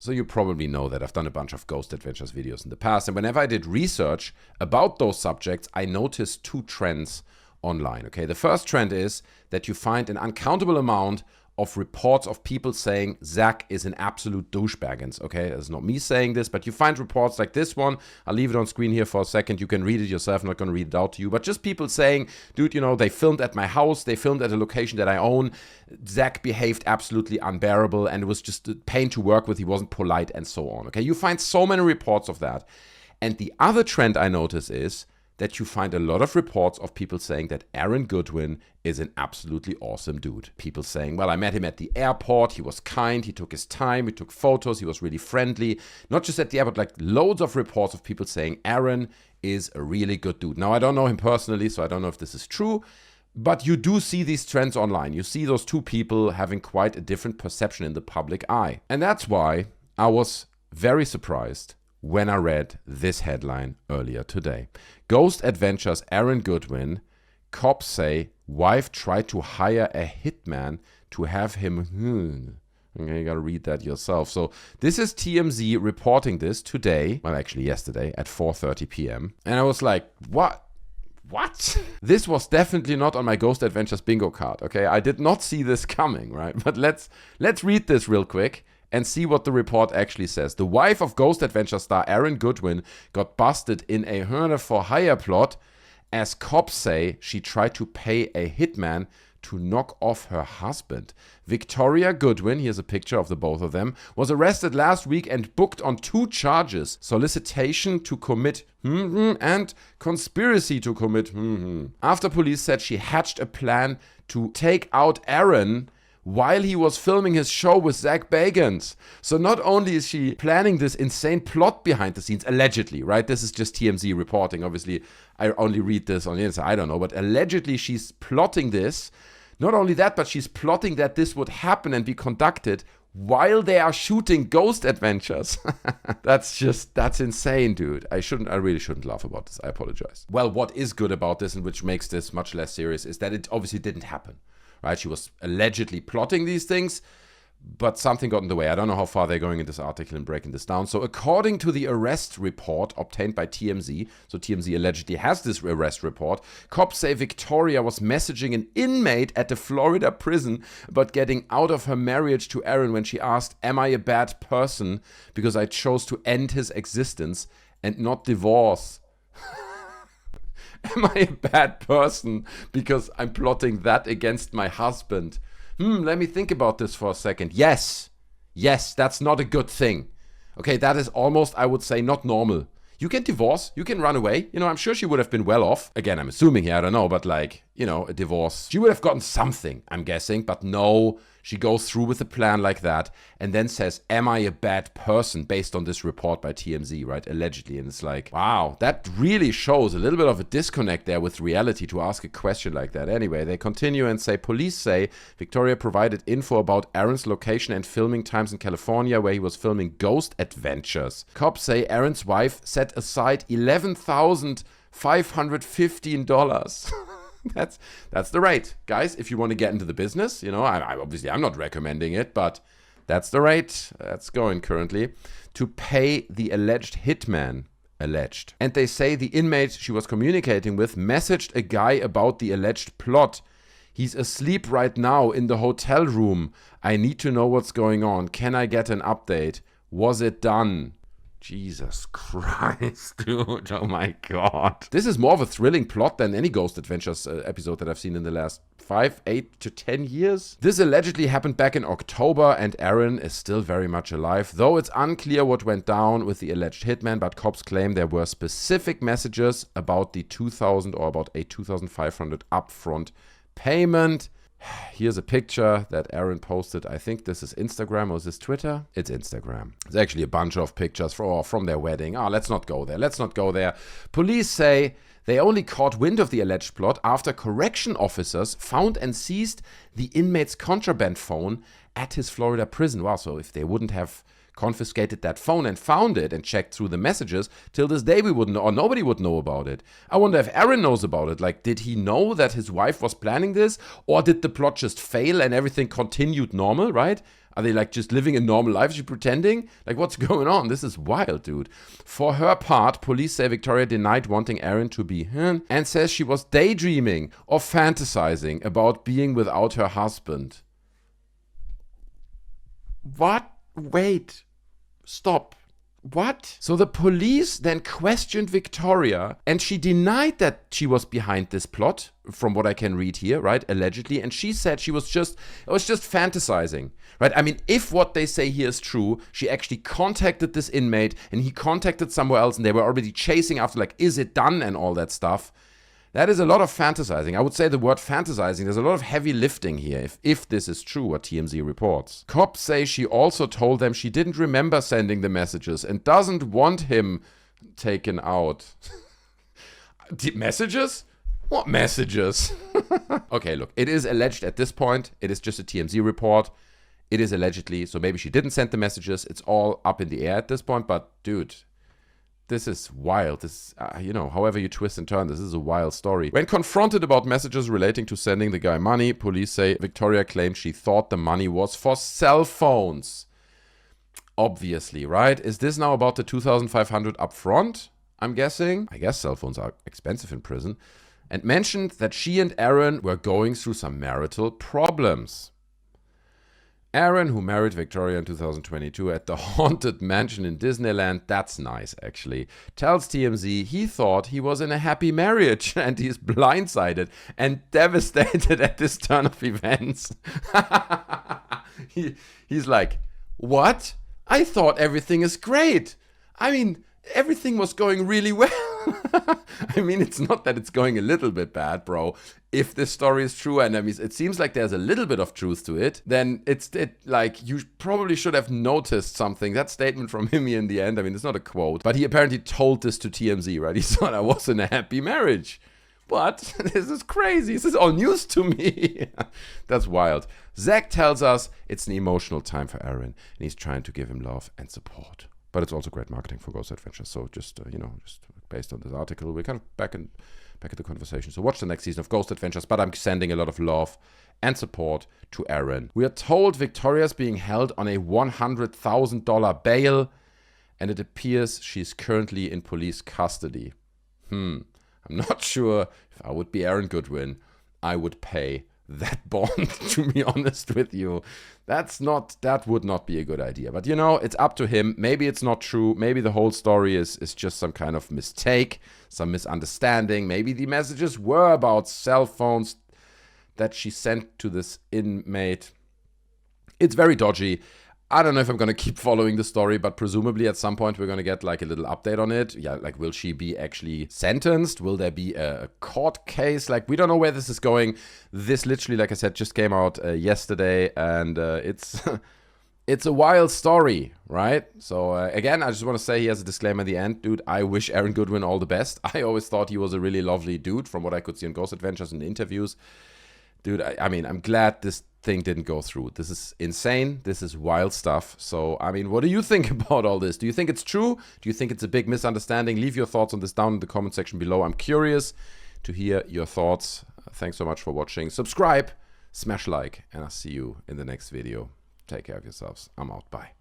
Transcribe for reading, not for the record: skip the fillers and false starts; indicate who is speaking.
Speaker 1: So you probably know that I've done a bunch of Ghost Adventures videos in the past, and whenever I did research about those subjects, I noticed two trends online, okay? The first trend is that you find an uncountable amount of reports of people saying Zak is an absolute douchebagans, okay? It's not me saying this, but you find reports like this one. I'll leave it on screen here for a second. You can read it yourself. I'm not going to read it out to you, but just people saying, dude, you know, they filmed at my house. They filmed at a location that I own. Zak behaved absolutely unbearable, and it was just a pain to work with. He wasn't polite and so on, okay? You find so many reports of that. And the other trend I notice is that you find a lot of reports of people saying that Aaron Goodwin is an absolutely awesome dude. People saying, well, I met him at the airport, he was kind, he took his time, he took photos, he was really friendly. Not just at the airport, like loads of reports of people saying Aaron is a really good dude. Now, I don't know him personally, so I don't know if this is true, but you do see these trends online. You see those two people having quite a different perception in the public eye. And that's why I was very surprised when I read this headline earlier today. Ghost Adventures Aaron Goodwin, cops say wife tried to hire a hitman to have him... Okay, you gotta read that yourself. So this is TMZ reporting this today, well actually yesterday at 4:30 p.m. And I was like, what? This was definitely not on my Ghost Adventures bingo card, okay? I did not see this coming, right? But let's read this real quick and see what the report actually says. The wife of Ghost Adventure star Aaron Goodwin got busted in a murder-for-hire plot as cops say she tried to pay a hitman to knock off her husband. Victoria Goodwin, here's a picture of the both of them, was arrested last week and booked on 2 charges: solicitation to commit and conspiracy to commit after police said she hatched a plan to take out Aaron while he was filming his show with Zak Bagans. So not only is she planning this insane plot behind the scenes, allegedly, right? This is just TMZ reporting. Obviously, I only read this on the inside. I don't know. But allegedly, she's plotting this. Not only that, but she's plotting that this would happen and be conducted while they are shooting Ghost Adventures. That's insane, dude. I really shouldn't laugh about this. I apologize. Well, what is good about this and which makes this much less serious is that it obviously didn't happen. Right, she was allegedly plotting these things, but something got in the way. I don't know how far they're going in this article and breaking this down. So according to the arrest report obtained by TMZ, so TMZ allegedly has this arrest report, cops say Victoria was messaging an inmate at the Florida prison about getting out of her marriage to Aaron when she asked, "Am I a bad person because I chose to end his existence and not divorce?" Am I a bad person because I'm plotting that against my husband? Let me think about this for a second. Yes, that's not a good thing. Okay, that is almost, I would say, not normal. You can divorce, you can run away. You know, I'm sure she would have been well off. Again, I'm assuming here, I don't know, but like, you know, a divorce. She would have gotten something, I'm guessing, but no, she goes through with a plan like that and then says, "Am I a bad person?" based on this report by TMZ, right? Allegedly. And it's like, wow, that really shows a little bit of a disconnect there with reality to ask a question like that. Anyway, they continue and say, police say Victoria provided info about Aaron's location and filming times in California where he was filming Ghost Adventures. Cops say Aaron's wife set aside $11,515. That's the rate. Guys, if you want to get into the business, you know, I'm not recommending it, but that's the rate that's going currently to pay the alleged hitman. Alleged. And they say the inmate she was communicating with messaged a guy about the alleged plot. "He's asleep right now in the hotel room. I need to know what's going on. Can I get an update? Was it done?" Jesus Christ, dude. Oh my God. This is more of a thrilling plot than any Ghost Adventures episode that I've seen in the last 5, 8 to 10 years. This allegedly happened back in October and Aaron is still very much alive, though it's unclear what went down with the alleged hitman, but cops claim there were specific messages about the $2,000 or about a $2,500 upfront payment. Here's a picture that Aaron posted. I think this is Instagram or is this Twitter? It's Instagram. It's actually a bunch of pictures from their wedding. Let's not go there. Police say they only caught wind of the alleged plot after correction officers found and seized the inmate's contraband phone at his Florida prison. Wow, so if they wouldn't have confiscated that phone and found it and checked through the messages, till this day we wouldn't know, or nobody would know about it. I wonder if Aaron knows about it. Like, did he know that his wife was planning this? Or did the plot just fail and everything continued normal, right? Are they like just living a normal life? Is she pretending? Like, what's going on? This is wild, dude. For her part, police say Victoria denied wanting Aaron to be him and says she was daydreaming or fantasizing about being without her husband. What? Wait. Stop. What? So the police then questioned Victoria, and she denied that she was behind this plot, from what I can read here, right? Allegedly. And she said it was just fantasizing, right? I mean, if what they say here is true, she actually contacted this inmate and he contacted somewhere else and they were already chasing after, like, is it done and all that stuff. That is a lot of fantasizing. I would say the word fantasizing, there's a lot of heavy lifting here, if this is true, what TMZ reports. Cops say she also told them she didn't remember sending the messages and doesn't want him taken out. Messages? What messages? Okay, look, it is alleged at this point. It is just a TMZ report. It is allegedly, so maybe she didn't send the messages. It's all up in the air at this point, but dude, this is wild. This, however you twist and turn, this is a wild story. When confronted about messages relating to sending the guy money, police say Victoria claimed she thought the money was for cell phones. Obviously, right? Is this now about the $2,500 up front? I'm guessing. I guess cell phones are expensive in prison. And mentioned that she and Aaron were going through some marital problems. Aaron, who married Victoria in 2022 at the haunted mansion in Disneyland, that's nice actually, tells TMZ he thought he was in a happy marriage and he's blindsided and devastated at this turn of events. He's like, what? I thought everything is great. I mean, everything was going really well. I mean, it's not that it's going a little bit bad, bro. If this story is true, and I mean, it seems like there's a little bit of truth to it, then like, you probably should have noticed something. That statement from him in the end, I mean, it's not a quote, but he apparently told this to TMZ, right? He thought I was in a happy marriage. But this is crazy. This is all news to me. That's wild. Zak tells us it's an emotional time for Aaron, and he's trying to give him love and support. But it's also great marketing for Ghost Adventures. So just based on this article, we're kind of back in the conversation. So watch the next season of Ghost Adventures. But I'm sending a lot of love and support to Aaron. We are told Victoria's being held on a $100,000 bail, and it appears she's currently in police custody. I'm not sure if I would be Aaron Goodwin, I would pay that bond, to be honest with you. That would not be a good idea. But it's up to him. Maybe it's not true. Maybe the whole story is just some kind of mistake, some misunderstanding. Maybe the messages were about cell phones that she sent to this inmate. It's very dodgy. I don't know if I'm going to keep following the story, but presumably at some point we're going to get like a little update on it. Yeah, like, will she be actually sentenced? Will there be a court case? Like, we don't know where this is going. This literally, like I said, just came out yesterday, and it's it's a wild story, right? So again, I just want to say, he has a disclaimer at the end. Dude, I wish Aaron Goodwin all the best. I always thought he was a really lovely dude from what I could see in Ghost Adventures and interviews. Dude, I mean, I'm glad this thing didn't go through. This is insane. This is wild stuff. So, I mean, what do you think about all this? Do you think it's true? Do you think it's a big misunderstanding? Leave your thoughts on this down in the comment section below. I'm curious to hear your thoughts. Thanks so much for watching. Subscribe, smash like, and I'll see you in the next video. Take care of yourselves. I'm out. Bye.